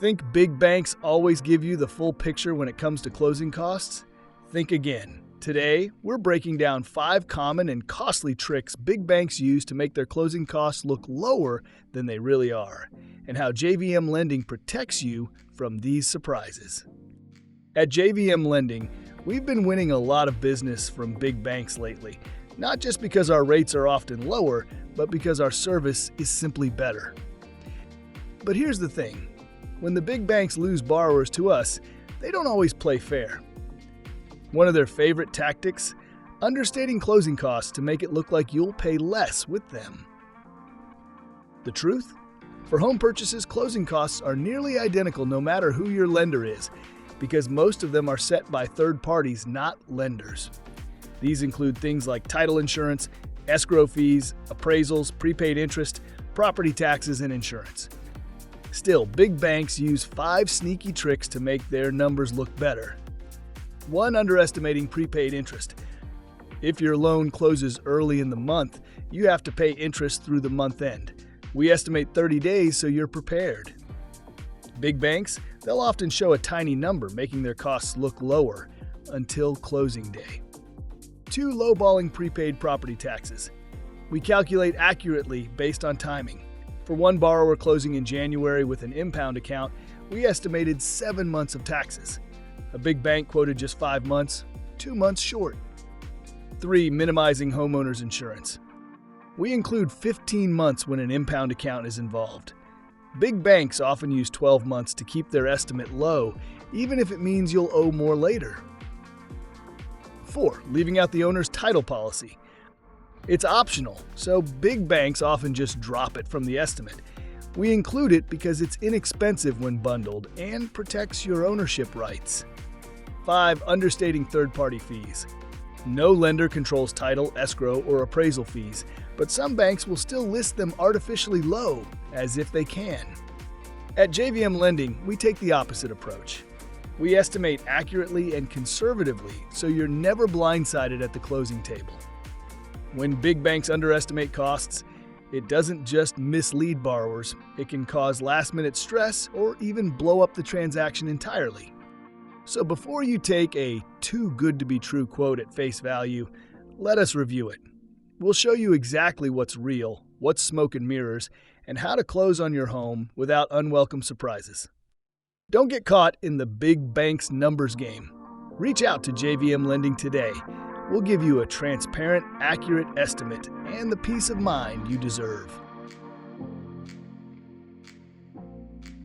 Think big banks always give you the full picture when it comes to closing costs? Think again. Today, we're breaking down 5 common and costly tricks big banks use to make their closing costs look lower than they really are, and how JVM Lending protects you from these surprises. At JVM Lending, we've been winning a lot of business from big banks lately, not just because our rates are often lower, but because our service is simply better. But here's the thing. When the big banks lose borrowers to us, they don't always play fair. One of their favorite tactics? Understating closing costs to make it look like you'll pay less with them. The truth? For home purchases, closing costs are nearly identical no matter who your lender is, because most of them are set by third parties, not lenders. These include things like title insurance, escrow fees, appraisals, prepaid interest, property taxes, and insurance. Still, big banks use 5 sneaky tricks to make their numbers look better. 1. Underestimating prepaid interest. If your loan closes early in the month, you have to pay interest through the month end. We estimate 30 days so you're prepared. Big banks, they'll often show a tiny number, making their costs look lower until closing day. 2. Lowballing prepaid property taxes. We calculate accurately based on timing. For one borrower closing in January with an impound account, we estimated 7 months of taxes. A big bank quoted just 5 months, 2 months short. 3. Minimizing homeowners insurance. We include 15 months when an impound account is involved. Big banks often use 12 months to keep their estimate low, even if it means you'll owe more later. 4. Leaving out the owner's title policy. It's optional, so big banks often just drop it from the estimate. We include it because it's inexpensive when bundled and protects your ownership rights. 5. Understating third-party fees. No lender controls title, escrow, or appraisal fees, but some banks will still list them artificially low, as if they can. At JVM Lending, we take the opposite approach. We estimate accurately and conservatively, so you're never blindsided at the closing table. When big banks underestimate costs, it doesn't just mislead borrowers, it can cause last-minute stress or even blow up the transaction entirely. So before you take a too good to be true quote at face value, let us review it. We'll show you exactly what's real, what's smoke and mirrors, and how to close on your home without unwelcome surprises. Don't get caught in the big bank's numbers game. Reach out to JVM Lending today. We'll give you a transparent, accurate estimate and the peace of mind you deserve.